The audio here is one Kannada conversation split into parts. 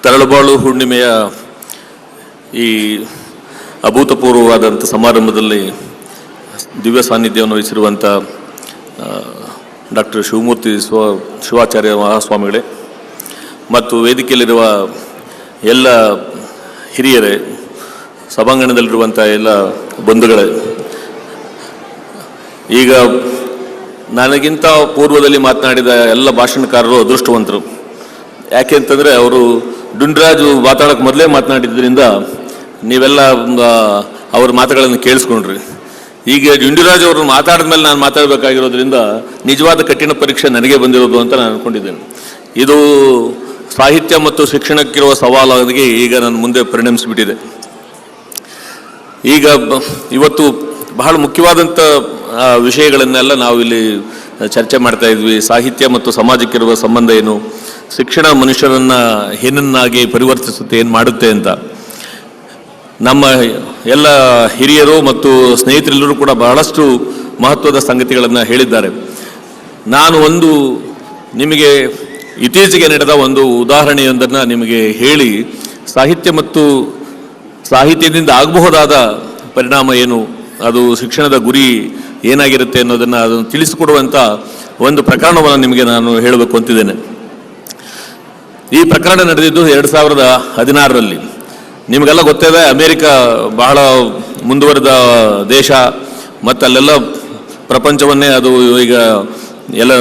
ತರಳಬಾಳು ಹುಣ್ಣಿಮೆಯ ಈ ಅಭೂತಪೂರ್ವವಾದಂಥ ಸಮಾರಂಭದಲ್ಲಿ ದಿವ್ಯ ಸಾನ್ನಿಧ್ಯವನ್ನು ವಹಿಸಿರುವಂಥ ಡಾಕ್ಟರ್ ಶಿವಮೂರ್ತಿ ಶಿವಾಚಾರ್ಯ ಮಹಾಸ್ವಾಮಿಗಳೇ ಮತ್ತು ವೇದಿಕೆಯಲ್ಲಿರುವ ಎಲ್ಲ ಹಿರಿಯರೇ, ಸಭಾಂಗಣದಲ್ಲಿರುವಂಥ ಎಲ್ಲ ಬಂಧುಗಳೇ, ಈಗ ನನಗಿಂತ ಪೂರ್ವದಲ್ಲಿ ಮಾತನಾಡಿದ ಎಲ್ಲ ಭಾಷಣಕಾರರು ಅದೃಷ್ಟವಂತರು. ಯಾಕೆ ಅಂತಂದರೆ ಅವರು ಡುಂಡರಾಜು ಮಾತಾಡೋಕ್ಕೆ ಮೊದಲೇ ಮಾತನಾಡಿದ್ದರಿಂದ ನೀವೆಲ್ಲ ಅವ್ರ ಮಾತುಗಳನ್ನು ಕೇಳಿಸ್ಕೊಂಡ್ರಿ. ಈಗ ಡುಂಡರಾಜು ಅವರು ಮಾತಾಡಿದ ಮೇಲೆ ನಾನು ಮಾತಾಡಬೇಕಾಗಿರೋದ್ರಿಂದ ನಿಜವಾದ ಕಠಿಣ ಪರೀಕ್ಷೆ ನನಗೆ ಬಂದಿರೋದು ಅಂತ ನಾನು ಅಂದ್ಕೊಂಡಿದ್ದೇನೆ. ಇದು ಸಾಹಿತ್ಯ ಮತ್ತು ಶಿಕ್ಷಣಕ್ಕಿರುವ ಸವಾಲಾಗಿ ಈಗ ನನ್ನ ಮುಂದೆ ಪರಿಣಮಿಸಿಬಿಟ್ಟಿದೆ. ಈಗ ಇವತ್ತು ಬಹಳ ಮುಖ್ಯವಾದಂಥ ವಿಷಯಗಳನ್ನೆಲ್ಲ ನಾವು ಇಲ್ಲಿ ಚರ್ಚೆ ಮಾಡ್ತಾ ಇದ್ವಿ. ಸಾಹಿತ್ಯ ಮತ್ತು ಸಮಾಜಕ್ಕಿರುವ ಸಂಬಂಧ ಏನು, ಶಿಕ್ಷಣ ಮನುಷ್ಯರನ್ನು ಏನನ್ನಾಗಿ ಪರಿವರ್ತಿಸುತ್ತೆ, ಏನು ಮಾಡುತ್ತೆ ಅಂತ ನಮ್ಮ ಎಲ್ಲ ಹಿರಿಯರು ಮತ್ತು ಸ್ನೇಹಿತರೆಲ್ಲರೂ ಕೂಡ ಬಹಳಷ್ಟು ಮಹತ್ವದ ಸಂಗತಿಗಳನ್ನು ಹೇಳಿದ್ದಾರೆ. ನಾನು ನಿಮಗೆ ಇತ್ತೀಚೆಗೆ ನಡೆದ ಒಂದು ಉದಾಹರಣೆಯೊಂದನ್ನು ನಿಮಗೆ ಹೇಳಿ ಸಾಹಿತ್ಯ ಮತ್ತು ಸಾಹಿತ್ಯದಿಂದ ಆಗಬಹುದಾದ ಪರಿಣಾಮ ಏನು, ಅದು ಶಿಕ್ಷಣದ ಗುರಿ ಏನಾಗಿರುತ್ತೆ ಅದನ್ನು ತಿಳಿಸಿಕೊಡುವಂಥ ಒಂದು ಪ್ರಕರಣವನ್ನು ನಿಮಗೆ ನಾನು ಹೇಳಬೇಕು ಅಂತಿದ್ದೇನೆ. ಈ ಪ್ರಕರಣ ನಡೆದಿದ್ದು 2016ರಲ್ಲಿ. ನಿಮಗೆಲ್ಲ ಗೊತ್ತಿದೆ, ಅಮೇರಿಕ ಬಹಳ ಮುಂದುವರೆದ ದೇಶ ಮತ್ತು ಅಲ್ಲೆಲ್ಲ ಪ್ರಪಂಚವನ್ನೇ ಅದು ಈಗ ಎಲ್ಲ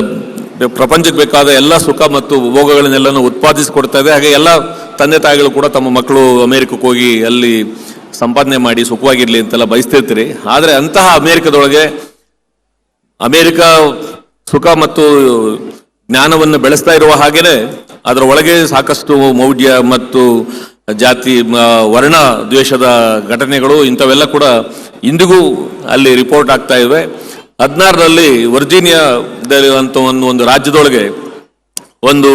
ಪ್ರಪಂಚಕ್ಕೆ ಬೇಕಾದ ಎಲ್ಲ ಸುಖ ಮತ್ತು ಭೋಗಗಳನ್ನೆಲ್ಲನೂ ಉತ್ಪಾದಿಸಿಕೊಡ್ತಾ ಇದೆ. ಹಾಗೆ ಎಲ್ಲ ತಂದೆ ತಾಯಿಗಳು ಕೂಡ ತಮ್ಮ ಮಕ್ಕಳು ಅಮೇರಿಕಕ್ಕೆ ಹೋಗಿ ಅಲ್ಲಿ ಸಂಪಾದನೆ ಮಾಡಿ ಸುಖವಾಗಿರಲಿ ಅಂತೆಲ್ಲ ಬಯಸ್ತಿರ್ತೀರಿ. ಆದರೆ ಅಂತಹ ಅಮೇರಿಕದೊಳಗೆ ಅಮೇರಿಕ ಸುಖ ಮತ್ತು ಜ್ಞಾನವನ್ನು ಬೆಳೆಸ್ತಾ ಇರುವ ಹಾಗೆಯೇ ಅದರ ಒಳಗೆ ಸಾಕಷ್ಟು ಮೌಢ್ಯ ಮತ್ತು ಜಾತಿ ವರ್ಣ ದ್ವೇಷದ ಘಟನೆಗಳು ಇಂಥವೆಲ್ಲ ಕೂಡ ಇಂದಿಗೂ ಅಲ್ಲಿ ರಿಪೋರ್ಟ್ ಆಗ್ತಾ ಇವೆ. 2016ರಲ್ಲಿ ವರ್ಜೀನಿಯಾದಲ್ಲಿರುವಂಥ ಒಂದು ರಾಜ್ಯದೊಳಗೆ ಒಂದು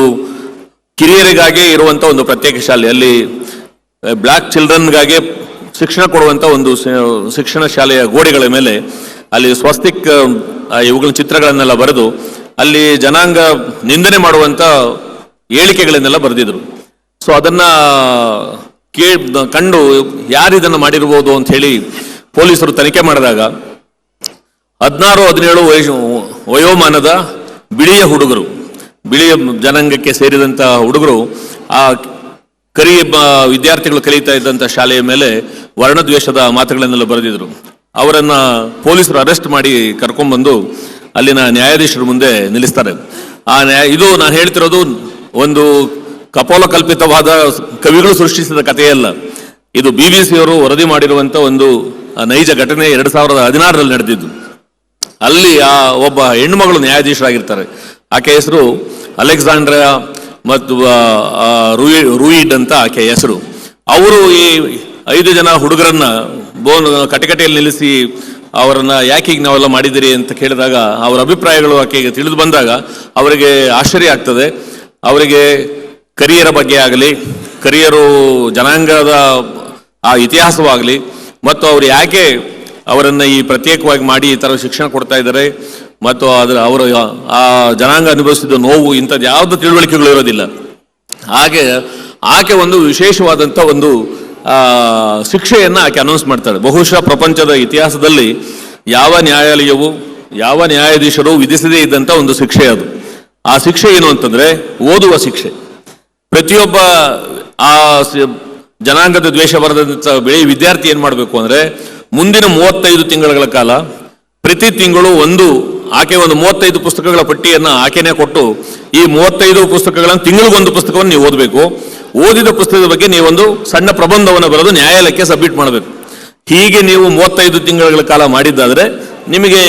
ಕಿರಿಯರಿಗಾಗಿ ಇರುವಂಥ ಒಂದು ಪ್ರತ್ಯೇಕ ಶಾಲೆ, ಅಲ್ಲಿ ಬ್ಲ್ಯಾಕ್ ಚಿಲ್ಡ್ರನ್ಗಾಗಿ ಶಿಕ್ಷಣ ಕೊಡುವಂಥ ಒಂದು ಶಿಕ್ಷಣ ಶಾಲೆಯ ಗೋಡೆಗಳ ಮೇಲೆ ಅಲ್ಲಿ ಸ್ವಸ್ತಿಕ್ ಇವುಗಳ ಚಿತ್ರಗಳನ್ನೆಲ್ಲ ಬರೆದು ಅಲ್ಲಿ ಜನಾಂಗ ನಿಂದನೆ ಮಾಡುವಂಥ ಹೇಳಿಕೆಗಳನ್ನೆಲ್ಲ ಬರೆದಿದ್ರು. ಸೊ ಅದನ್ನು ಕಂಡು ಯಾರು ಇದನ್ನು ಮಾಡಿರ್ಬೋದು ಅಂತ ಹೇಳಿ ಪೊಲೀಸರು ತನಿಖೆ ಮಾಡಿದಾಗ 16-17 ವಯೋಮಾನದ ಬಿಳಿಯ ಹುಡುಗರು, ಬಿಳಿಯ ಜನಾಂಗಕ್ಕೆ ಸೇರಿದಂಥ ಹುಡುಗರು ಆ ವಿದ್ಯಾರ್ಥಿಗಳು ಕಲಿತಾ ಇದ್ದಂಥ ಶಾಲೆಯ ಮೇಲೆ ವರ್ಣದ್ವೇಷದ ಮಾತುಗಳನ್ನೆಲ್ಲ ಬರೆದಿದ್ರು. ಅವರನ್ನು ಪೊಲೀಸರು ಅರೆಸ್ಟ್ ಮಾಡಿ ಕರ್ಕೊಂಡ್ಬಂದು ಅಲ್ಲಿನ ನ್ಯಾಯಾಧೀಶರ ಮುಂದೆ ನಿಲ್ಲಿಸ್ತಾರೆ. ಇದು ನಾನು ಹೇಳ್ತಿರೋದು ಒಂದು ಕಪೋಲಕಲ್ಪಿತವಾದ ಕವಿಗಳು ಸೃಷ್ಟಿಸಿದ ಕಥೆಯಲ್ಲ. ಇದು BBC ಅವರು ವರದಿ ಮಾಡಿರುವಂಥ ಒಂದು ನೈಜ ಘಟನೆ 2016ರಲ್ಲಿ ನಡೆದಿದ್ದು. ಅಲ್ಲಿ ಒಬ್ಬ ಹೆಣ್ಣುಮಗಳು ನ್ಯಾಯಾಧೀಶರಾಗಿರ್ತಾರೆ. ಆಕೆ ಹೆಸರು ಅಲೆಕ್ಸಾಂಡ್ರಾ ಮತ್ತು ರೂಯಿಡ್ ಅಂತ ಆಕೆ ಹೆಸರು. ಅವರು ಈ 5 ಜನ ಹುಡುಗರನ್ನ ಕಟಕಟೆಯಲ್ಲಿ ನಿಲ್ಲಿಸಿ ಅವರನ್ನ ಯಾಕೆ ಈಗ ನಾವೆಲ್ಲ ಮಾಡಿದಿರಿ ಅಂತ ಕೇಳಿದಾಗ ಅವರ ಅಭಿಪ್ರಾಯಗಳು ಆಕೆಗೆ ತಿಳಿದು ಬಂದಾಗ ಅವರಿಗೆ ಆಶ್ಚರ್ಯ ಆಗ್ತದೆ. ಅವರಿಗೆ ಕರಿಯರ ಬಗ್ಗೆ ಆಗಲಿ, ಕರಿಯರು ಜನಾಂಗದ ಆ ಇತಿಹಾಸವಾಗಲಿ ಮತ್ತು ಅವರು ಯಾಕೆ ಅವರನ್ನು ಈ ಪ್ರತ್ಯೇಕವಾಗಿ ಮಾಡಿ ಈ ಥರ ಶಿಕ್ಷಣ ಕೊಡ್ತಾ ಇದ್ದಾರೆ ಮತ್ತು ಅವರು ಆ ಜನಾಂಗ ಅನುಭವಿಸಿದ ನೋವು ಇಂಥದ್ದು ಯಾವುದು ತಿಳುವಳಿಕೆಗಳು ಇರೋದಿಲ್ಲ. ಹಾಗೆ ಆಕೆ ಒಂದು ವಿಶೇಷವಾದಂಥ ಒಂದು ಶಿಕ್ಷೆಯನ್ನು ಆಕೆ ಅನೌನ್ಸ್ ಮಾಡ್ತಾಳೆ. ಬಹುಶಃ ಪ್ರಪಂಚದ ಇತಿಹಾಸದಲ್ಲಿ ಯಾವ ನ್ಯಾಯಾಲಯವು ಯಾವ ನ್ಯಾಯಾಧೀಶರು ವಿಧಿಸದೇ ಇದ್ದಂಥ ಒಂದು ಶಿಕ್ಷೆ ಅದು. ಆ ಶಿಕ್ಷೆ ಏನು ಅಂತಂದರೆ ಓದುವ ಶಿಕ್ಷೆ. ಪ್ರತಿಯೊಬ್ಬ ಆ ಜನಾಂಗದ ದ್ವೇಷ ಬರೆದಂಥ ವಿದ್ಯಾರ್ಥಿ ಏನು ಮಾಡಬೇಕು ಅಂದರೆ ಮುಂದಿನ 35 ತಿಂಗಳ ಕಾಲ ಪ್ರತಿ ತಿಂಗಳು ಆಕೆ ಒಂದು 35 ಪುಸ್ತಕಗಳ ಪಟ್ಟಿಯನ್ನು ಆಕೆನೇ ಕೊಟ್ಟು ಈ 35 ಪುಸ್ತಕಗಳನ್ನು ತಿಂಗಳಿಗೊಂದು ಪುಸ್ತಕವನ್ನು ನೀವು ಓದಬೇಕು. ಓದಿದ ಪುಸ್ತಕದ ಬಗ್ಗೆ ನೀವೊಂದು ಸಣ್ಣ ಪ್ರಬಂಧವನ್ನು ಬರೆದು ನ್ಯಾಯಾಲಯಕ್ಕೆ ಸಬ್ಮಿಟ್ ಮಾಡಬೇಕು. ಹೀಗೆ ನೀವು 35 ತಿಂಗಳ ಕಾಲ ಮಾಡಿದ್ದಾದರೆ ನಿಮಗೆ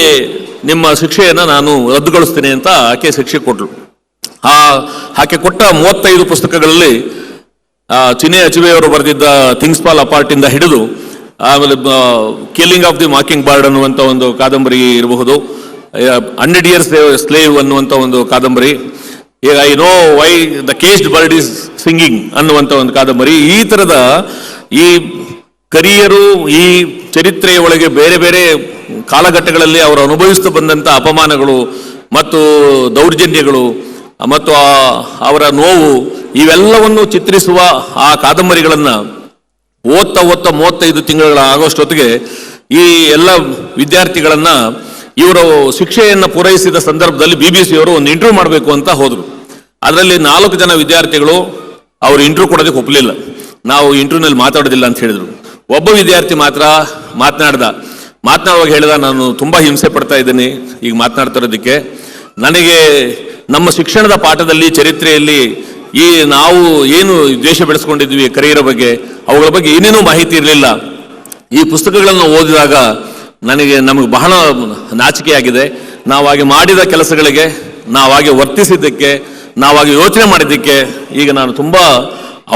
ನಿಮ್ಮ ಶಿಕ್ಷೆಯನ್ನು ನಾನು ರದ್ದುಗೊಳಿಸ್ತೇನೆ ಅಂತ ಆಕೆ ಶಿಕ್ಷೆ ಕೊಟ್ಟಳು. ಆಕೆ ಕೊಟ್ಟ 35 ಪುಸ್ತಕಗಳಲ್ಲಿ ಚಿನೆ ಅಚುವೆಯವರು ಬರೆದಿದ್ದ ಥಿಂಗ್ಸ್ ಫಾಲ್ ಅಪಾರ್ಟ್ ಇಂದ ಹಿಡಿದು ಆಮೇಲೆ killing of the mocking bird ಅನ್ನುವಂಥ ಒಂದು ಕಾದಂಬರಿ ಇರಬಹುದು, 100 Years ಸ್ಲೇವ್ ಅನ್ನುವಂಥ ಒಂದು ಕಾದಂಬರಿ, ಈಗ I know why the caged bird is singing ಅನ್ನುವಂಥ ಒಂದು ಕಾದಂಬರಿ. ಈ ಥರದ ಈ ಕರಿಯರು ಈ ಚರಿತ್ರೆಯ ಒಳಗೆ ಬೇರೆ ಬೇರೆ ಕಾಲಘಟ್ಟಗಳಲ್ಲಿ ಅವರು ಅನುಭವಿಸ್ತಾ ಬಂದಂಥ ಅಪಮಾನಗಳು ಮತ್ತು ದೌರ್ಜನ್ಯಗಳು ಮತ್ತು ಅವರ ನೋವು ಇವೆಲ್ಲವನ್ನು ಚಿತ್ರಿಸುವ ಆ ಕಾದಂಬರಿಗಳನ್ನ ಓದ್ತಾ 35 ತಿಂಗಳ ಆಗೋಷ್ಟೊತ್ತಿಗೆ ಈ ಎಲ್ಲ ವಿದ್ಯಾರ್ಥಿಗಳನ್ನ ಇವರು ಶಿಕ್ಷೆಯನ್ನ ಪೂರೈಸಿದ ಸಂದರ್ಭದಲ್ಲಿ BBC ಅವರು ಒಂದು ಇಂಟರ್ವ್ಯೂ ಮಾಡಬೇಕು ಅಂತ ಹೋದ್ರು. ಅದರಲ್ಲಿ 4 ಜನ ವಿದ್ಯಾರ್ಥಿಗಳು ಅವರು ಇಂಟರ್ವ್ಯೂ ಕೊಡೋದಕ್ಕೆ ಒಪ್ಪಲಿಲ್ಲ. ನಾವು ಇಂಟರ್ವ್ಯೂನಲ್ಲಿ ಮಾತಾಡೋದಿಲ್ಲ ಅಂತ ಹೇಳಿದ್ರು. ಒಬ್ಬ ವಿದ್ಯಾರ್ಥಿ ಮಾತ್ರ ಮಾತನಾಡುವಾಗ ಹೇಳಿದ, ನಾನು ತುಂಬಾ ಹಿಂಸೆ ಪಡ್ತಾ ಇದ್ದೀನಿ ಈಗ ಮಾತನಾಡ್ತಾ ಇರೋದಕ್ಕೆ. ನನಗೆ ನಮ್ಮ ಶಿಕ್ಷಣದ ಪಾಠದಲ್ಲಿ, ಚರಿತ್ರೆಯಲ್ಲಿ ನಾವು ಏನು ದ್ವೇಷ ಬೆಳೆಸ್ಕೊಂಡಿದ್ವಿ ಕರಿಯರ ಬಗ್ಗೆ, ಅವುಗಳ ಬಗ್ಗೆ ಏನೇನೂ ಮಾಹಿತಿ ಇರಲಿಲ್ಲ. ಈ ಪುಸ್ತಕಗಳನ್ನು ಓದಿದಾಗ ನಮಗೆ ಬಹಳ ನಾಚಿಕೆಯಾಗಿದೆ. ನಾವಾಗಿ ಮಾಡಿದ ಕೆಲಸಗಳಿಗೆ, ನಾವಾಗಿ ವರ್ತಿಸಿದ್ದಕ್ಕೆ, ನಾವಾಗಿ ಯೋಚನೆ ಮಾಡಿದ್ದಕ್ಕೆ ಈಗ ನಾನು ತುಂಬಾ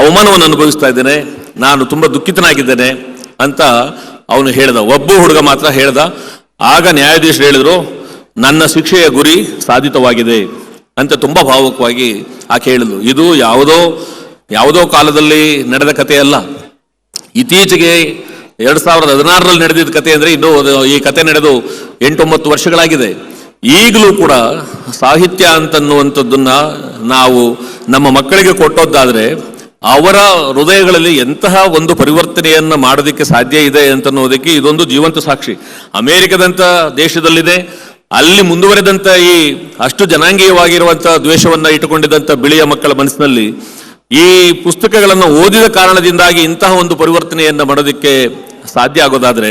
ಅವಮಾನವನ್ನು ಅನುಭವಿಸ್ತಾ ಇದ್ದೇನೆ, ನಾನು ತುಂಬಾ ದುಃಖಿತನಾಗಿದ್ದೇನೆ ಅಂತ ಅವನು ಹೇಳ್ದ. ಒಬ್ಬ ಹುಡುಗ ಮಾತ್ರ ಹೇಳ್ದ. ಆಗ ನ್ಯಾಯಾಧೀಶರು ಹೇಳಿದ್ರು, ನನ್ನ ಶಿಕ್ಷೆಯ ಗುರಿ ಸಾಧಿತವಾಗಿದೆ ಅಂತ ತುಂಬಾ ಭಾವುಕವಾಗಿ ಆಕೆ ಹೇಳಿದ್ಲು. ಇದು ಯಾವುದೋ ಕಾಲದಲ್ಲಿ ನಡೆದ ಕಥೆಯಲ್ಲ. ಇತ್ತೀಚೆಗೆ 2016ರಲ್ಲಿ ನಡೆದಿದ್ದ ಕಥೆ ಅಂದ್ರೆ ಇನ್ನು ಈ ಕಥೆ ನಡೆದು 8-9 ವರ್ಷಗಳಾಗಿದೆ. ಈಗಲೂ ಕೂಡ ಸಾಹಿತ್ಯ ಅಂತನ್ನುವಂಥದ್ದನ್ನ ನಾವು ನಮ್ಮ ಮಕ್ಕಳಿಗೆ ಕೊಟ್ಟೋದಾದ್ರೆ ಅವರ ಹೃದಯಗಳಲ್ಲಿ ಎಂತಹ ಒಂದು ಪರಿವರ್ತನೆಯನ್ನ ಮಾಡೋದಕ್ಕೆ ಸಾಧ್ಯ ಇದೆ ಅಂತನ್ನೋದಕ್ಕೆ ಇದೊಂದು ಜೀವಂತ ಸಾಕ್ಷಿ. ಅಮೆರಿಕದಂತ ದೇಶದಲ್ಲಿದೆ, ಅಲ್ಲಿ ಮುಂದುವರೆದಂತ ಈ ಅಷ್ಟು ಜನಾಂಗೀಯವಾಗಿರುವಂತಹ ದ್ವೇಷವನ್ನ ಇಟ್ಟುಕೊಂಡಿದ್ದಂತ ಬಿಳಿಯ ಮಕ್ಕಳ ಮನಸ್ಸಿನಲ್ಲಿ ಈ ಪುಸ್ತಕಗಳನ್ನು ಓದಿದ ಕಾರಣದಿಂದಾಗಿ ಇಂತಹ ಒಂದು ಪರಿವರ್ತನೆಯನ್ನ ಮಾಡೋದಕ್ಕೆ ಸಾಧ್ಯ ಆಗೋದಾದ್ರೆ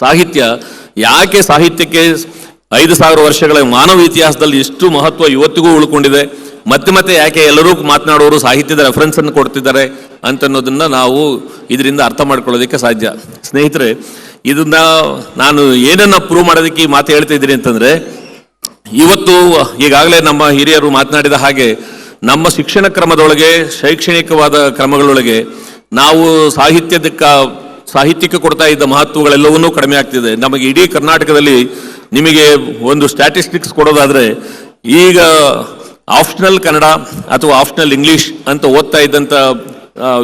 ಸಾಹಿತ್ಯ ಸಾಹಿತ್ಯಕ್ಕೆ 5000 ವರ್ಷಗಳ ಮಾನವ ಇತಿಹಾಸದಲ್ಲಿ ಎಷ್ಟು ಮಹತ್ವ ಇವತ್ತಿಗೂ ಉಳ್ಕೊಂಡಿದೆ, ಮತ್ತೆ ಯಾಕೆ ಎಲ್ಲರೂ ಮಾತನಾಡೋರು ಸಾಹಿತ್ಯದ ರೆಫರೆನ್ಸ್ ಅನ್ನು ಕೊಡ್ತಿದ್ದಾರೆ ಅಂತನ್ನೋದನ್ನ ನಾವು ಇದರಿಂದ ಅರ್ಥ ಮಾಡ್ಕೊಳ್ಳೋದಕ್ಕೆ ಸಾಧ್ಯ. ಸ್ನೇಹಿತರೆ, ಇದನ್ನ ನಾನು ಏನನ್ನ ಪ್ರೂವ್ ಮಾಡೋದಕ್ಕೆ ಈ ಮಾತು ಹೇಳ್ತಾ ಇದ್ದೀನಿ ಅಂತಂದ್ರೆ, ಇವತ್ತು ಈಗಾಗಲೇ ನಮ್ಮ ಹಿರಿಯರು ಮಾತನಾಡಿದ ಹಾಗೆ ನಮ್ಮ ಶಿಕ್ಷಣ ಕ್ರಮದೊಳಗೆ, ಶೈಕ್ಷಣಿಕವಾದ ಕ್ರಮಗಳೊಳಗೆ ನಾವು ಸಾಹಿತ್ಯಕ್ಕೆ ಕೊಡ್ತಾ ಇದ್ದ ಮಹತ್ವಗಳೆಲ್ಲವನ್ನೂ ಕಡಿಮೆ ಆಗ್ತಿದೆ. ನಮಗೆ ಇಡೀ ಕರ್ನಾಟಕದಲ್ಲಿ ನಿಮಗೆ ಒಂದು ಸ್ಟ್ಯಾಟಿಸ್ಟಿಕ್ಸ್ ಕೊಡೋದಾದ್ರೆ, ಈಗ ಆಪ್ಷನಲ್ ಕನ್ನಡ ಅಥವಾ ಆಪ್ಷನಲ್ ಇಂಗ್ಲಿಷ್ ಅಂತ ಓದ್ತಾ ಇದ್ದಂತ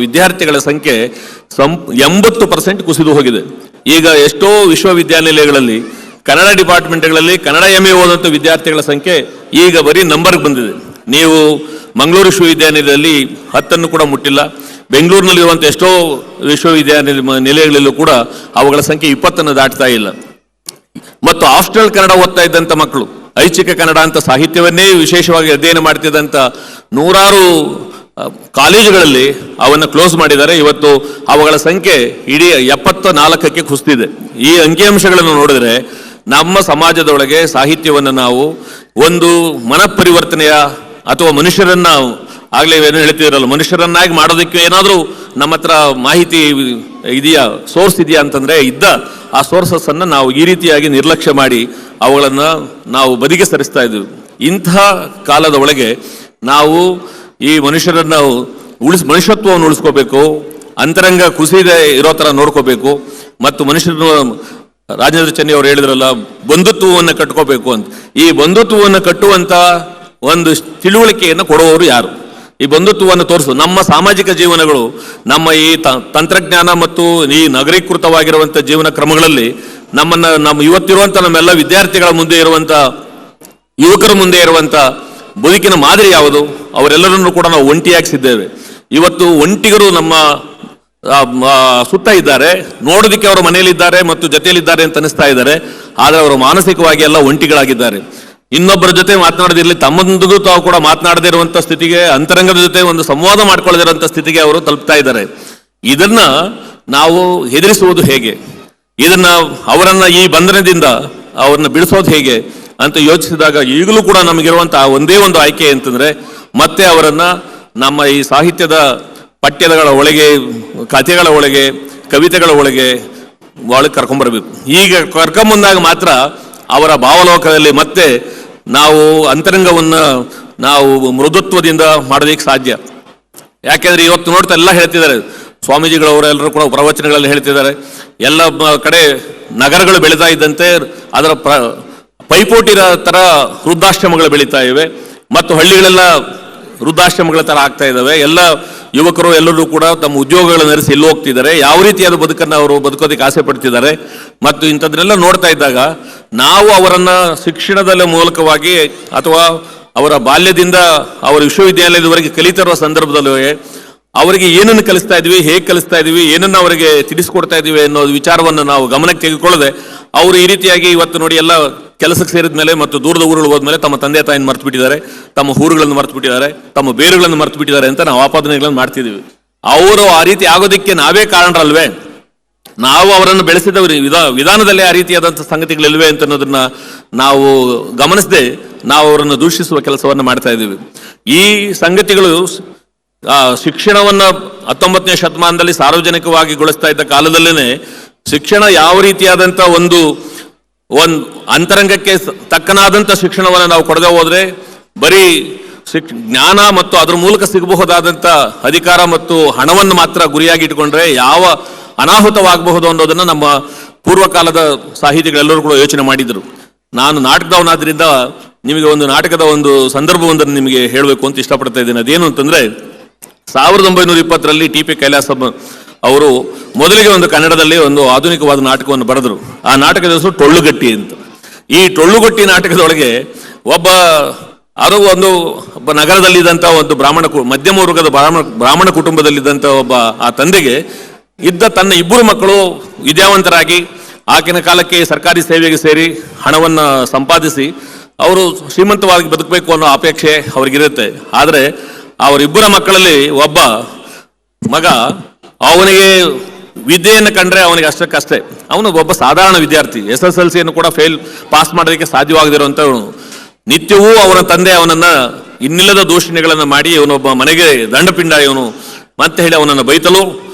ವಿದ್ಯಾರ್ಥಿಗಳ ಸಂಖ್ಯೆ 80% ಕುಸಿದು ಹೋಗಿದೆ. ಈಗ ಎಷ್ಟೋ ವಿಶ್ವವಿದ್ಯಾನಿಲಯಗಳಲ್ಲಿ ಕನ್ನಡ ಡಿಪಾರ್ಟ್ಮೆಂಟ್ಗಳಲ್ಲಿ ಕನ್ನಡ MA ಓದುವಂಥ ವಿದ್ಯಾರ್ಥಿಗಳ ಸಂಖ್ಯೆ ಈಗ ಬರೀ ನಂಬರ್ಗೆ ಬಂದಿದೆ. ನೀವು ಮಂಗಳೂರು ವಿಶ್ವವಿದ್ಯಾನಿಲಯದಲ್ಲಿ 10 ಕೂಡ ಮುಟ್ಟಿಲ್ಲ. ಬೆಂಗಳೂರಿನಲ್ಲಿರುವಂಥ ಎಷ್ಟೋ ವಿಶ್ವವಿದ್ಯಾನಿಲಯಗಳಲ್ಲೂ ಕೂಡ ಅವುಗಳ ಸಂಖ್ಯೆ 20 ದಾಟ್ತಾ ಇಲ್ಲ. ಮತ್ತು ಆಪ್ಷನಲ್ ಕನ್ನಡ ಓದ್ತಾ ಇದ್ದಂಥ ಮಕ್ಕಳು, ಐಚ್ಛಿಕ ಕನ್ನಡ ಅಂತ ಸಾಹಿತ್ಯವನ್ನೇ ವಿಶೇಷವಾಗಿ ಅಧ್ಯಯನ ಮಾಡ್ತಿದ್ದಂಥ 100 ಕಾಲೇಜುಗಳಲ್ಲಿ ಅವನ್ನ ಕ್ಲೋಸ್ ಮಾಡಿದ್ದಾರೆ. ಇವತ್ತು ಅವುಗಳ ಸಂಖ್ಯೆ ಇಡೀ 74ಕ್ಕೆ ಕುಸಿದಿದೆ. ಈ ಅಂಕಿಅಂಶಗಳನ್ನು ನೋಡಿದ್ರೆ ನಮ್ಮ ಸಮಾಜದೊಳಗೆ ಸಾಹಿತ್ಯವನ್ನು ನಾವು ಒಂದು ಮನಪರಿವರ್ತನೆಯ ಅಥವಾ ಮನುಷ್ಯರನ್ನ ಆಗ್ಲೇ ಏನು ಹೇಳ್ತಿದ್ರಲ್ಲ, ಮನುಷ್ಯರನ್ನಾಗಿ ಮಾಡೋದಕ್ಕೆ ಏನಾದರೂ ನಮ್ಮ ಹತ್ರ ಮಾಹಿತಿ ಇದೆಯಾ, ಸೋರ್ಸ್ ಇದೆಯಾ ಅಂತಂದ್ರೆ ಆ ಸೋರ್ಸಸ್ ಅನ್ನ ನಾವು ಈ ರೀತಿಯಾಗಿ ನಿರ್ಲಕ್ಷ್ಯ ಮಾಡಿ ಅವುಗಳನ್ನ ನಾವು ಬದಿಗೆ ಸರಿಸ್ತಾ ಇದ್ದೀವಿ. ಇಂತಹ ಕಾಲದ ಒಳಗೆ ನಾವು ಈ ಮನುಷ್ಯರನ್ನ ಮನುಷ್ಯತ್ವವನ್ನು ಉಳಿಸ್ಕೋಬೇಕು, ಅಂತರಂಗ ಕುಸಿದೇ ಇರೋ ತರ ನೋಡ್ಕೋಬೇಕು. ಮತ್ತು ಮನುಷ್ಯರನ್ನು ರಾಜೇಂದ್ರ ಚೆನ್ನಿ ಅವರು ಹೇಳಿದ್ರಲ್ಲ, ಬಂಧುತ್ವವನ್ನು ಕಟ್ಕೋಬೇಕು ಅಂತ. ಈ ಬಂಧುತ್ವವನ್ನು ಕಟ್ಟುವಂತ ಒಂದು ತಿಳುವಳಿಕೆಯನ್ನು ಕೊಡುವವರು ಯಾರು? ಈ ಬಂಧುತ್ವವನ್ನು ತೋರಿಸು. ನಮ್ಮ ಸಾಮಾಜಿಕ ಜೀವನಗಳು, ನಮ್ಮ ಈ ತಂತ್ರಜ್ಞಾನ ಮತ್ತು ಈ ನಗರೀಕೃತವಾಗಿರುವಂಥ ಜೀವನ ಕ್ರಮಗಳಲ್ಲಿ ನಮ್ಮ ಇವತ್ತಿರುವಂಥ ನಮ್ಮೆಲ್ಲ ವಿದ್ಯಾರ್ಥಿಗಳ ಮುಂದೆ ಇರುವಂಥ, ಯುವಕರ ಮುಂದೆ ಇರುವಂಥ ಬದುಕಿನ ಮಾದರಿ ಯಾವುದು? ಅವರೆಲ್ಲರನ್ನು ಕೂಡ ನಾವು ಒಂಟಿಯಾಗಿಸಿದ್ದೇವೆ. ಇವತ್ತು ಒಂಟಿಗರು ನಮ್ಮ ಸುತ್ತ ಇದ್ದಾರೆ, ನೋಡೋದಕ್ಕೆ ಅವರು ಮನೆಯಲ್ಲಿದ್ದಾರೆ ಮತ್ತು ಜೊತೆಯಲ್ಲಿದ್ದಾರೆ ಅಂತ ಅನಿಸ್ತಾ ಇದ್ದಾರೆ. ಆದರೆ ಅವರು ಮಾನಸಿಕವಾಗಿ ಎಲ್ಲ ಒಂಟಿಗಳಾಗಿದ್ದಾರೆ. ಇನ್ನೊಬ್ಬರ ಜೊತೆ ಮಾತನಾಡದಿರಲಿ, ತಮ್ಮಂದಿಗೂ ತಾವು ಕೂಡ ಮಾತನಾಡದೇ ಇರುವಂತ ಸ್ಥಿತಿಗೆ, ಅಂತರಂಗದ ಜೊತೆ ಒಂದು ಸಂವಾದ ಮಾಡ್ಕೊಳ್ಳದಿರುವಂತ ಸ್ಥಿತಿಗೆ ಅವರು ತಲುಪ್ತಾ ಇದ್ದಾರೆ. ಇದನ್ನ ನಾವು ಎದುರಿಸುವುದು ಹೇಗೆ? ಅವರನ್ನ ಈ ಬಂಧನದಿಂದ ಅವ್ರನ್ನ ಬಿಡಿಸೋದು ಹೇಗೆ ಅಂತ ಯೋಚಿಸಿದಾಗ ಈಗಲೂ ಕೂಡ ನಮಗಿರುವಂತಹ ಒಂದೇ ಒಂದು ಆಯ್ಕೆ ಅಂತಂದ್ರೆ, ಮತ್ತೆ ಅವರನ್ನ ನಮ್ಮ ಈ ಸಾಹಿತ್ಯದ ಪಠ್ಯಗಳ ಒಳಗೆ, ಕಥೆಗಳ ಒಳಗೆ, ಕವಿತೆಗಳ ಒಳಗೆ ಕರ್ಕೊಂಡ್ಬರ್ಬೇಕು. ಈಗ ಕರ್ಕೊಂಬಂದಾಗ ಮಾತ್ರ ಅವರ ಭಾವಲೋಕದಲ್ಲಿ ಮತ್ತೆ ನಾವು ಅಂತರಂಗವನ್ನು ನಾವು ಮೃದುತ್ವದಿಂದ ಮಾಡೋದಕ್ಕೆ ಸಾಧ್ಯ. ಯಾಕೆಂದ್ರೆ ಇವತ್ತು ನೋಡ್ತಾ ಎಲ್ಲ ಹೇಳ್ತಿದ್ದಾರೆ, ಸ್ವಾಮೀಜಿಗಳವರೆಲ್ಲರೂ ಕೂಡ ಪ್ರವಚನಗಳಲ್ಲಿ ಹೇಳ್ತಿದ್ದಾರೆ, ಎಲ್ಲ ಕಡೆ ನಗರಗಳು ಬೆಳೀತಾ ಇದ್ದಂತೆ ಅದರ ಪೈಪೋಟಿರ ತರ ವೃದ್ಧಾಶ್ರಮಗಳು ಬೆಳೀತಾ ಇವೆ ಮತ್ತು ಹಳ್ಳಿಗಳೆಲ್ಲ ವೃದ್ಧಾಶ್ರಮಗಳ ತರ ಆಗ್ತಾ ಇದ್ದಾವೆ. ಎಲ್ಲ ಯುವಕರು ಎಲ್ಲರೂ ಕೂಡ ತಮ್ಮ ಉದ್ಯೋಗಗಳನ್ನು ನಡೆಸಿ ಎಲ್ಲಿ ಹೋಗ್ತಿದ್ದಾರೆ, ಯಾವ ರೀತಿಯಾದ ಬದುಕನ್ನು ಅವರು ಬದುಕೋದಕ್ಕೆ ಆಸೆ ಪಡ್ತಿದ್ದಾರೆ. ಮತ್ತು ಇಂಥದ್ದನ್ನೆಲ್ಲ ನೋಡ್ತಾ ಇದ್ದಾಗ ನಾವು ಅವರನ್ನ ಶಿಕ್ಷಣದ ಮೂಲಕವಾಗಿ ಅಥವಾ ಅವರ ಬಾಲ್ಯದಿಂದ ಅವರ ವಿಶ್ವವಿದ್ಯಾಲಯದವರೆಗೆ ಕಲಿತಿರುವ ಸಂದರ್ಭದಲ್ಲಿ ಅವರಿಗೆ ಏನನ್ನು ಕಲಿಸ್ತಾ ಇದ್ವಿ, ಹೇಗೆ ಕಲಿಸ್ತಾ ಇದೀವಿ, ಏನನ್ನು ಅವರಿಗೆ ತಿಳಿಸ್ಕೊಡ್ತಾ ಇದೀವಿ ಅನ್ನೋ ವಿಚಾರವನ್ನು ನಾವು ಗಮನಕ್ಕೆ ತೆಗೆದುಕೊಳ್ಳದೆ ಅವರು ಈ ರೀತಿಯಾಗಿ ಇವತ್ತು ನೋಡಿ ಎಲ್ಲ ಕೆಲಸಕ್ಕೆ ಸೇರಿದ ಮೇಲೆ ಮತ್ತು ದೂರದ ಊರುಗಳು ಹೋದ್ಮೇಲೆ ತಮ್ಮ ತಂದೆ ತಾಯಿನ ಮರ್ತು ಬಿಟ್ಟಿದ್ದಾರೆ, ತಮ್ಮ ಊರುಗಳನ್ನು ಮರ್ತು ಬಿಟ್ಟಿದ್ದಾರೆ, ತಮ್ಮ ಬೇರುಗಳನ್ನು ಮರ್ತು ಬಿಟ್ಟಿದ್ದಾರೆ ಅಂತ ನಾವು ಆಪಾದನೆಗಳನ್ನು ಮಾಡ್ತಿದ್ದೀವಿ. ಅವರು ಆ ರೀತಿ ಆಗೋದಕ್ಕೆ ನಾವೇ ಕಾರಣರಲ್ವೇ? ನಾವು ಅವರನ್ನು ಬೆಳೆಸಿದ ವಿಧಾನದಲ್ಲಿ ಆ ರೀತಿಯಾದಂಥ ಸಂಗತಿಗಳಿಲ್ವೇ ಅಂತ ಅನ್ನೋದನ್ನ ನಾವು ಗಮನಿಸದೆ ನಾವು ಅವರನ್ನು ದೂಷಿಸುವ ಕೆಲಸವನ್ನು ಮಾಡ್ತಾ ಇದ್ದೀವಿ. ಈ ಸಂಗತಿಗಳು ಶಿಕ್ಷಣವನ್ನ 19ನೇ ಶತಮಾನದಲ್ಲಿ ಸಾರ್ವಜನಿಕವಾಗಿ ಗೊಳಿಸ್ತಾ ಇದ್ದ ಕಾಲದಲ್ಲೇನೆ ಶಿಕ್ಷಣ ಯಾವ ರೀತಿಯಾದಂಥ ಒಂದು ಅಂತರಂಗಕ್ಕೆ ತಕ್ಕನಾದಂಥ ಶಿಕ್ಷಣವನ್ನು ನಾವು ಕೊಡದೆ ಹೋದ್ರೆ ಬರೀ ಜ್ಞಾನ ಮತ್ತು ಅದರ ಮೂಲಕ ಸಿಗಬಹುದಾದಂಥ ಅಧಿಕಾರ ಮತ್ತು ಹಣವನ್ನು ಮಾತ್ರ ಗುರಿಯಾಗಿ ಇಟ್ಕೊಂಡ್ರೆ ಯಾವ ಅನಾಹುತವಾಗಬಹುದು ಅನ್ನೋದನ್ನ ನಮ್ಮ ಪೂರ್ವಕಾಲದ ಸಾಹಿತಿಗಳೆಲ್ಲರೂ ಕೂಡ ಯೋಚನೆ ಮಾಡಿದ್ರು. ನಾನು ನಾಟಕದವನಾದ್ರಿಂದ ನಿಮಗೆ ಒಂದು ನಾಟಕದ ಒಂದು ಸಂದರ್ಭವೊಂದನ್ನು ನಿಮಗೆ ಹೇಳಬೇಕು ಅಂತ ಇಷ್ಟಪಡ್ತಾ ಇದ್ದೇನೆ. ಅದೇನು ಅಂತಂದ್ರೆ 1920ರಲ್ಲಿ ಟಿ.ಪಿ. ಕೈಲಾಸಂ ಅವರು ಮೊದಲಿಗೆ ಒಂದು ಕನ್ನಡದಲ್ಲಿ ಒಂದು ಆಧುನಿಕವಾದ ನಾಟಕವನ್ನು ಬರೆದರು. ಆ ನಾಟಕದ ಹೆಸರು ಟೊಳ್ಳುಗಟ್ಟಿ ಅಂತ. ಈ ಟೊಳ್ಳುಗಟ್ಟಿ ನಾಟಕದೊಳಗೆ ಒಬ್ಬ ನಗರದಲ್ಲಿದ್ದಂಥ ಒಂದು ಮಧ್ಯಮ ವರ್ಗದ ಬ್ರಾಹ್ಮಣ ಕುಟುಂಬದಲ್ಲಿದ್ದಂಥ ಒಬ್ಬ ಆ ತಂದೆಗೆ ಇದ್ದ ತನ್ನ 2 ಮಕ್ಕಳು ವಿದ್ಯಾವಂತರಾಗಿ ಆಗಿನ ಕಾಲಕ್ಕೆ ಸರ್ಕಾರಿ ಸೇವೆಗೆ ಸೇರಿ ಹಣವನ್ನ ಸಂಪಾದಿಸಿ ಅವರು ಶ್ರೀಮಂತವಾಗಿ ಬದುಕಬೇಕು ಅನ್ನೋ ಅಪೇಕ್ಷೆ ಅವ್ರಿಗಿರುತ್ತೆ. ಆದರೆ ಅವರಿಬ್ಬರ ಮಕ್ಕಳಲ್ಲಿ ಒಬ್ಬ ಮಗ ಅವನಿಗೆ ವಿದ್ಯೆಯನ್ನು ಕಂಡ್ರೆ ಅವನಿಗೆ ಅಷ್ಟಕ್ಕಷ್ಟೇ, ಅವನು ಒಬ್ಬ ಸಾಧಾರಣ ವಿದ್ಯಾರ್ಥಿ, SSLCಯನ್ನು ಕೂಡ ಪಾಸ್ ಮಾಡೋದಕ್ಕೆ ಸಾಧ್ಯವಾಗದಿರುವಂಥವನು. ನಿತ್ಯವೂ ಅವನ ತಂದೆ ಅವನನ್ನ ಇನ್ನಿಲ್ಲದ ದೂಷಣೆಗಳನ್ನು ಮಾಡಿ ಇವನೊಬ್ಬ ಮನೆಗೆ ದಂಡಪಿಂಡ ಇವನು ಮತ್ತೆ ಹೇಳಿ ಅವನನ್ನು ಬೈತಲು,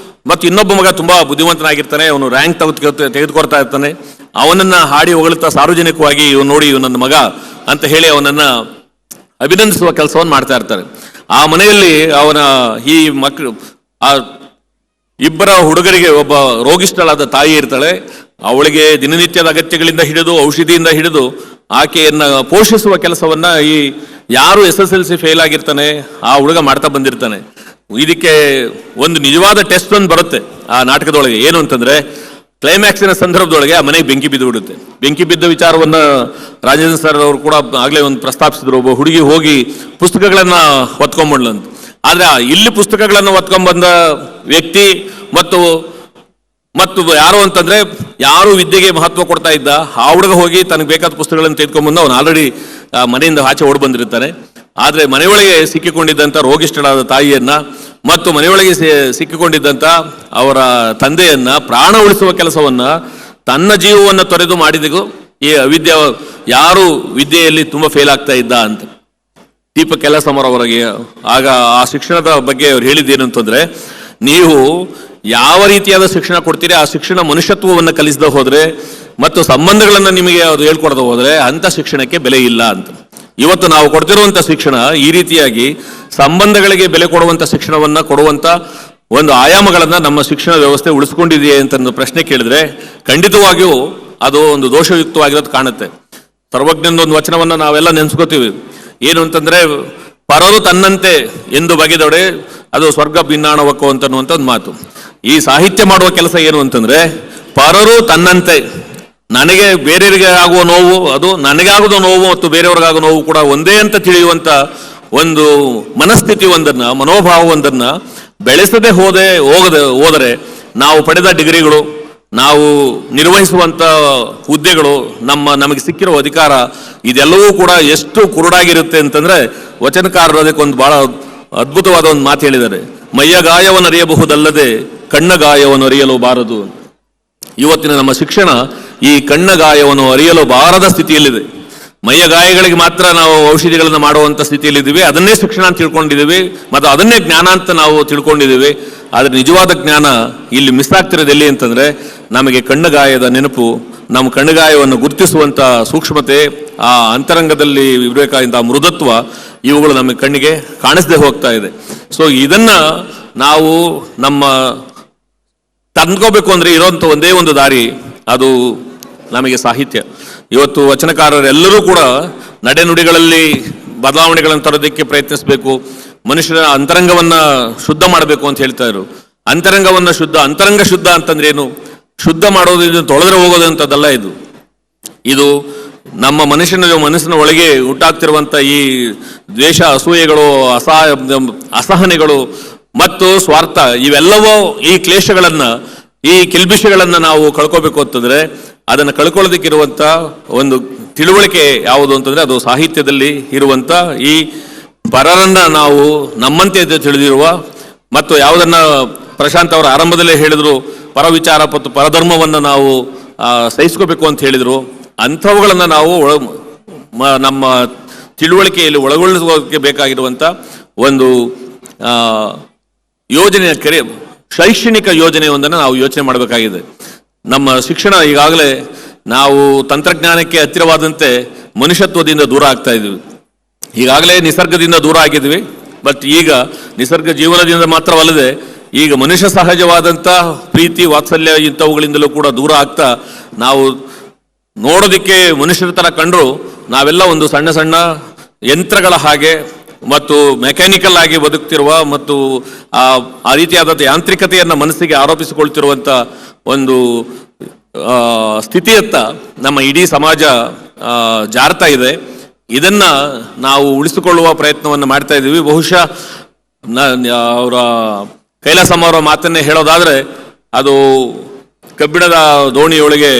ಮತ್ತು ಇನ್ನೊಬ್ಬ ಮಗ ತುಂಬಾ ಬುದ್ಧಿವಂತನಾಗಿರ್ತಾನೆ, ಅವನು ರ್ಯಾಂಕ್ ತೆಗೆದುಕೊಡ್ತಾ ಇರ್ತಾನೆ, ಅವನನ್ನ ಹಾಡಿ ಹೊಗಳುತ್ತಾ ಸಾರ್ವಜನಿಕವಾಗಿ ಇವನು ನೋಡಿ ಇವನನ್ನ ಮಗ ಅಂತ ಹೇಳಿ ಅವನನ್ನ ಅಭಿನಂದಿಸುವ ಕೆಲಸವನ್ನು ಮಾಡ್ತಾ ಇರ್ತಾರೆ. ಆ ಮನೆಯಲ್ಲಿ ಅವನ ಈ ಮಕ್ಕಳು ಆ ಇಬ್ಬರ ಹುಡುಗರಿಗೆ ಒಬ್ಬ ರೋಗಿಷ್ಠಳಾದ ತಾಯಿ ಇರ್ತಾಳೆ. ಅವಳಿಗೆ ದಿನನಿತ್ಯದ ಅಗತ್ಯಗಳಿಂದ ಹಿಡಿದು ಔಷಧಿಯಿಂದ ಹಿಡಿದು ಆಕೆಯನ್ನ ಪೋಷಿಸುವ ಕೆಲಸವನ್ನ ಈ ಯಾರು SSLC ಫೇಲ್ ಆಗಿರ್ತಾನೆ ಆ ಹುಡುಗ ಮಾಡ್ತಾ ಬಂದಿರ್ತಾನೆ. ಇದಕ್ಕೆ ಒಂದು ನಿಜವಾದ ಟೆಸ್ಟ್ ಒಂದು ಬರುತ್ತೆ ಆ ನಾಟಕದೊಳಗೆ. ಏನು ಅಂತಂದ್ರೆ ಕ್ಲೈಮ್ಯಾಕ್ಸಿನ ಸಂದರ್ಭದೊಳಗೆ ಆ ಮನೆಗೆ ಬೆಂಕಿ ಬಿದ್ದು ಬಿಡುತ್ತೆ. ಬೆಂಕಿ ಬಿದ್ದ ವಿಚಾರವನ್ನ ರಾಜೇಂದ್ರ ಸರ್ ಅವರು ಕೂಡ ಆಗ್ಲೇ ಒಂದು ಪ್ರಸ್ತಾಪಿಸಿದ್ರು. ಒಬ್ಬ ಹುಡುಗಿ ಹೋಗಿ ಪುಸ್ತಕಗಳನ್ನ ಹೊತ್ಕೊಂಡ್ಬಂದ್ಲಂತ. ಆದ್ರೆ ಇಲ್ಲಿ ಪುಸ್ತಕಗಳನ್ನು ಹೊತ್ಕೊಂಡ್ಬಂದ ವ್ಯಕ್ತಿ ಮತ್ತು ಯಾರು ಅಂತಂದ್ರೆ ಯಾರು ವಿದ್ಯೆಗೆ ಮಹತ್ವ ಕೊಡ್ತಾ ಇದ್ದ ಆ ಹುಡುಗ ಹೋಗಿ ತನಗೆ ಬೇಕಾದ ಪುಸ್ತಕಗಳನ್ನು ತೆಗೆದುಕೊಂಡ್ಬಂದು ಅವನು ಆಲ್ರೆಡಿ ಮನೆಯಿಂದ ಆಚೆ ಓಡ್ ಬಂದಿರ್ತಾನೆ. ಆದ್ರೆ ಮನೆಯೊಳಗೆ ಸಿಕ್ಕಿಕೊಂಡಿದ್ದಂಥ ರೋಗಿಷ್ಠಳಾದ ತಾಯಿಯನ್ನ ಮತ್ತು ಮನೆಯೊಳಗೆ ಸಿಕ್ಕಿಕೊಂಡಿದ್ದಂಥ ಅವರ ತಂದೆಯನ್ನ ಪ್ರಾಣ ಉಳಿಸುವ ಕೆಲಸವನ್ನ ತನ್ನ ಜೀವವನ್ನು ತೊರೆದು ಮಾಡಿದೆಗೂ ಈ ಯಾರು ವಿದ್ಯೆಯಲ್ಲಿ ತುಂಬಾ ಫೇಲ್ ಆಗ್ತಾ ಇದ್ದ ಅಂತ ಟಿ.ಪಿ. ಕೈಲಾಸಂ ಅವರಿಗೆ ಆಗ ಆ ಶಿಕ್ಷಣದ ಬಗ್ಗೆ ಅವ್ರು ಹೇಳಿದ್ದೇನು ಅಂತಂದ್ರೆ, ನೀವು ಯಾವ ರೀತಿಯಾದ ಶಿಕ್ಷಣ ಕೊಡ್ತೀರಿ ಆ ಶಿಕ್ಷಣ ಮನುಷ್ಯತ್ವವನ್ನು ಕಲಿಸದೆ ಹೋದ್ರೆ ಮತ್ತು ಸಂಬಂಧಗಳನ್ನ ನಿಮಗೆ ಅದು ಹೇಳ್ಕೊಡದೆ ಹೋದ್ರೆ ಅಂತ ಶಿಕ್ಷಣಕ್ಕೆ ಬೆಲೆ ಇಲ್ಲ ಅಂತ. ಇವತ್ತು ನಾವು ಕೊಡ್ತಿರುವಂತ ಶಿಕ್ಷಣ ಈ ರೀತಿಯಾಗಿ ಸಂಬಂಧಗಳಿಗೆ ಬೆಲೆ ಕೊಡುವಂತ ಶಿಕ್ಷಣವನ್ನ ಕೊಡುವಂತ ಒಂದು ಆಯಾಮಗಳನ್ನ ನಮ್ಮ ಶಿಕ್ಷಣ ವ್ಯವಸ್ಥೆ ಉಳಿಸ್ಕೊಂಡಿದೆಯೇ ಅಂತ ಪ್ರಶ್ನೆ ಕೇಳಿದ್ರೆ ಖಂಡಿತವಾಗಿಯೂ ಅದು ಒಂದು ದೋಷಯುಕ್ತವಾಗಿರೋದು ಕಾಣುತ್ತೆ. ಸರ್ವಜ್ಞನೊಂದು ವಚನವನ್ನ ನಾವೆಲ್ಲ ನೆನ್ಸ್ಕೋತೀವಿ. ಏನು ಅಂತಂದ್ರೆ, ಪರರು ತನ್ನಂತೆ ಎಂದು ಬಗೆದೊಡೆ ಅದು ಸ್ವರ್ಗ ಭಿನ್ನಾಣವಕ್ಕೋ ಅಂತನ್ನುವಂತ ಒಂದು ಮಾತು. ಈ ಸಾಹಿತ್ಯ ಮಾಡುವ ಕೆಲಸ ಏನು ಅಂತಂದ್ರೆ, ಪರರು ತನ್ನಂತೆ, ನನಗೆ ಬೇರೆಯವರಿಗೆ ಆಗುವ ನೋವು ಅದು ನನಗಾಗುವ ನೋವು ಮತ್ತು ಬೇರೆಯವ್ರಿಗಾಗುವ ನೋವು ಕೂಡ ಒಂದೇ ಅಂತ ತಿಳಿಯುವಂತ ಒಂದು ಮನಸ್ಥಿತಿ ಒಂದನ್ನ ಮನೋಭಾವವೊಂದನ್ನ ಬೆಳೆಸದೆ ಹೋದರೆ ನಾವು ಪಡೆದ ಡಿಗ್ರಿಗಳು, ನಾವು ನಿರ್ವಹಿಸುವಂತ ಹುದ್ದೆಗಳು, ನಮಗೆ ಸಿಕ್ಕಿರೋ ಅಧಿಕಾರ ಇದೆಲ್ಲವೂ ಕೂಡ ಎಷ್ಟು ಕುರುಡಾಗಿರುತ್ತೆ ಅಂತಂದ್ರೆ, ವಚನಕಾರರು ಅದಕ್ಕೊಂದು ಬಹಳ ಅದ್ಭುತವಾದ ಒಂದು ಮಾತು ಹೇಳಿದ್ದಾರೆ. ಮೈಯ ಗಾಯವನ್ನು ಅರಿಯಬಹುದಲ್ಲದೆ ಕಣ್ಣ ಗಾಯವನ್ನು ಅರಿಯಲು ಬಾರದು. ಇವತ್ತಿನ ನಮ್ಮ ಶಿಕ್ಷಣ ಈ ಕಣ್ಣ ಗಾಯವನ್ನು ಅರಿಯಲು ಬಾರದ ಸ್ಥಿತಿಯಲ್ಲಿದೆ. ಮೈಯ ಗಾಯಗಳಿಗೆ ಮಾತ್ರ ನಾವು ಔಷಧಿಗಳನ್ನು ಮಾಡುವಂತ ಸ್ಥಿತಿಯಲ್ಲಿದ್ದೀವಿ, ಅದನ್ನೇ ಶಿಕ್ಷಣ ಅಂತ ತಿಳ್ಕೊಂಡಿದ್ದೀವಿ ಮತ್ತು ಅದನ್ನೇ ಜ್ಞಾನ ಅಂತ ನಾವು ತಿಳ್ಕೊಂಡಿದ್ದೀವಿ. ಆದ್ರೆ ನಿಜವಾದ ಜ್ಞಾನ ಇಲ್ಲಿ ಮಿಸ್ ಆಗ್ತಿರೋದು ಎಲ್ಲಿ ಅಂತಂದ್ರೆ, ನಮಗೆ ಕಣ್ಣುಗಾಯದ ನೆನಪು, ನಮ್ಮ ಕಣ್ಣುಗಾಯವನ್ನು ಗುರುತಿಸುವಂತ ಸೂಕ್ಷ್ಮತೆ, ಆ ಅಂತರಂಗದಲ್ಲಿ ಇರಬೇಕಾದಂತ ಮೃದುತ್ವ, ಇವುಗಳು ನಮ್ಮ ಕಣ್ಣಿಗೆ ಕಾಣಿಸದೆ ಹೋಗ್ತಾ ಇದೆ. ಸೊ ಇದನ್ನ ನಾವು ನಮ್ಮ ತಂದ್ಕೋಬೇಕು ಅಂದ್ರೆ ಇರೋಂಥ ಒಂದೇ ಒಂದು ದಾರಿ, ಅದು ನಮಗೆ ಸಾಹಿತ್ಯ. ಇವತ್ತು ವಚನಕಾರರೆಲ್ಲರೂ ಕೂಡ ನಡೆನುಡಿಗಳಲ್ಲಿ ಬದಲಾವಣೆಗಳನ್ನು ತರೋದಕ್ಕೆ ಪ್ರಯತ್ನಿಸಬೇಕು, ಮನುಷ್ಯನ ಅಂತರಂಗವನ್ನ ಶುದ್ಧ ಮಾಡಬೇಕು ಅಂತ ಹೇಳ್ತಾ ಇದ್ರು. ಅಂತರಂಗ ಶುದ್ಧ ಅಂತಂದ್ರೆ ಏನು? ಶುದ್ಧ ಮಾಡೋದು ಇದು ತೊಳೆದ್ರೆ ಹೋಗೋದು ಅಂತದಲ್ಲ. ಇದು ನಮ್ಮ ಮನಸ್ಸಿನ ಒಳಗೆ ಉಂಟಾಗ್ತಿರುವಂತ ಈ ದ್ವೇಷ, ಅಸೂಯೆಗಳು, ಅಸಹನೆಗಳು ಮತ್ತು ಸ್ವಾರ್ಥ ಇವೆಲ್ಲವೂ ಈ ಕ್ಲೇಶಗಳನ್ನ, ಈ ಕಿಲ್ಬಿಷಗಳನ್ನ ನಾವು ಕಳ್ಕೋಬೇಕು ಅಂತಂದ್ರೆ ಅದನ್ನು ಕಳ್ಕೊಳ್ಳೋದಕ್ಕಿರುವಂತ ಒಂದು ತಿಳುವಳಿಕೆ ಯಾವುದು ಅಂತಂದ್ರೆ ಅದು ಸಾಹಿತ್ಯದಲ್ಲಿ ಇರುವಂತ ಈ ಪರರನ್ನ ನಾವು ನಮ್ಮಂತೆ ತಿಳಿದಿರುವ ಮತ್ತು ಯಾವುದನ್ನ ಪ್ರಶಾಂತ್ ಅವರ ಆರಂಭದಲ್ಲೇ ಹೇಳಿದ್ರು, ಪರವಿಚಾರ ಮತ್ತು ಪರಧರ್ಮವನ್ನು ನಾವು ಸಹಿಸ್ಕೋಬೇಕು ಅಂತ ಹೇಳಿದ್ರು. ಅಂಥವುಗಳನ್ನು ನಾವು ನಮ್ಮ ತಿಳುವಳಿಕೆಯಲ್ಲಿ ಒಳಗೊಳಿಸೋದಕ್ಕೆ ಬೇಕಾಗಿರುವಂಥ ಒಂದು ಯೋಜನೆಯ ಶೈಕ್ಷಣಿಕ ಯೋಜನೆಯೊಂದನ್ನು ನಾವು ಯೋಚನೆ ಮಾಡಬೇಕಾಗಿದೆ. ನಮ್ಮ ಶಿಕ್ಷಣ ಈಗಾಗಲೇ ನಾವು ತಂತ್ರಜ್ಞಾನಕ್ಕೆ ಹತ್ತಿರವಾದಂತೆ ಮನುಷ್ಯತ್ವದಿಂದ ದೂರ ಆಗ್ತಾ ಇದ್ದೀವಿ. ಈಗಾಗಲೇ ನಿಸರ್ಗದಿಂದ ದೂರ ಆಗಿದ್ವಿ, ಬಟ್ ಈಗ ನಿಸರ್ಗ ಜೀವನದಿಂದ ಮಾತ್ರವಲ್ಲದೆ ಈಗ ಮನುಷ್ಯ ಸಹಜವಾದಂಥ ಪ್ರೀತಿ, ವಾತ್ಸಲ್ಯ ಇಂಥವುಗಳಿಂದಲೂ ಕೂಡ ದೂರ ಆಗ್ತಾ ನಾವು ನೋಡೋದಕ್ಕೆ ಮನುಷ್ಯರ ಥರ ಕಂಡ್ರು ನಾವೆಲ್ಲ ಒಂದು ಸಣ್ಣ ಸಣ್ಣ ಯಂತ್ರಗಳ ಹಾಗೆ ಮತ್ತು ಮೆಕ್ಯಾನಿಕಲ್ ಆಗಿ ಬದುಕ್ತಿರುವ ಮತ್ತು ಆ ರೀತಿಯಾದಂಥ ಯಾಂತ್ರಿಕತೆಯನ್ನು ಮನಸ್ಸಿಗೆ ಆರೋಪಿಸಿಕೊಳ್ತಿರುವಂಥ ಒಂದು ಸ್ಥಿತಿಯತ್ತ ನಮ್ಮ ಇಡೀ ಸಮಾಜ ಜಾರ್ತಾ ಇದೆ. ಇದನ್ನ ನಾವು ಉಳಿಸಿಕೊಳ್ಳುವ ಪ್ರಯತ್ನವನ್ನು ಮಾಡ್ತಾ ಇದ್ದೀವಿ. ಬಹುಶಃ ಅವರ ಕೈಲಾಸಂ ಅವರ ಮಾತನ್ನೇ ಹೇಳೋದಾದ್ರೆ ಅದು ಕಬ್ಬಿಣದ ದೋಣಿಯೊಳಗೆ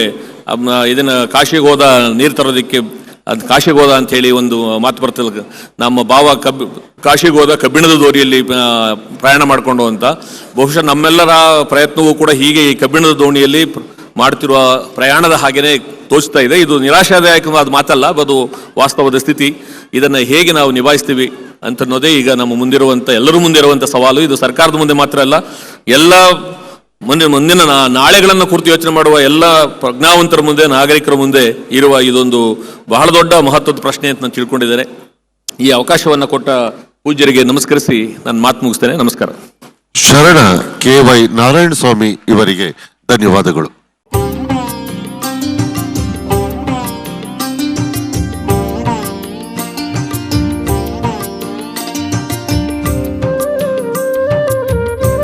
ಇದನ್ನ ಕಾಶಿಗೆ ಹೋದ ನೀರು ತರೋದಕ್ಕೆ, ಅದು ಕಾಶಿಗೆ ಹೋದ ಅಂತ ಹೇಳಿ ಒಂದು ಮಾತು ಬರ್ತದೆ. ನಮ್ಮ ಭಾವ ಕಾಶಿಗೆ ಹೋದ ಕಬ್ಬಿಣದ ದೋಣಿಯಲ್ಲಿ ಪ್ರಯಾಣ ಮಾಡಿಕೊಂಡು ಅಂತ. ಬಹುಶಃ ನಮ್ಮೆಲ್ಲರ ಪ್ರಯತ್ನವೂ ಕೂಡ ಹೀಗೆ ಈ ಕಬ್ಬಿಣದ ದೋಣಿಯಲ್ಲಿ ಮಾಡ್ತಿರುವ ಪ್ರಯಾಣದ ಹಾಗೇನೆ ತೋಚ್ತಾ ಇದೆ. ಇದು ನಿರಾಶಾದಾಯಕವಾದ ಮಾತಲ್ಲ, ಅದು ವಾಸ್ತವದ ಸ್ಥಿತಿ. ಇದನ್ನು ಹೇಗೆ ನಾವು ನಿಭಾಯಿಸ್ತೀವಿ ಅಂತನ್ನೋದೇ ಈಗ ನಮ್ಮ ಮುಂದಿರುವಂಥ, ಎಲ್ಲರೂ ಮುಂದಿರುವಂಥ ಸವಾಲು. ಇದು ಸರ್ಕಾರದ ಮುಂದೆ ಮಾತ್ರ ಅಲ್ಲ, ಎಲ್ಲ ಮುಂದಿನ ನಾಳೆಗಳನ್ನು ಕುರಿತು ಯೋಚನೆ ಮಾಡುವ ಎಲ್ಲ ಪ್ರಜ್ಞಾವಂತರ ಮುಂದೆ, ನಾಗರಿಕರ ಮುಂದೆ ಇರುವ ಇದೊಂದು ಬಹಳ ದೊಡ್ಡ ಮಹತ್ವದ ಪ್ರಶ್ನೆ ಅಂತ ನಾನು ತಿಳ್ಕೊಂಡಿದ್ದೇನೆ. ಈ ಅವಕಾಶವನ್ನು ಕೊಟ್ಟ ಪೂಜ್ಯರಿಗೆ ನಮಸ್ಕರಿಸಿ ನಾನು ಮಾತು ಮುಗಿಸ್ತೇನೆ. ನಮಸ್ಕಾರ. ಶರಣ ಕೆ.ವೈ. ನಾರಾಯಣ ಸ್ವಾಮಿ ಇವರಿಗೆ ಧನ್ಯವಾದಗಳು.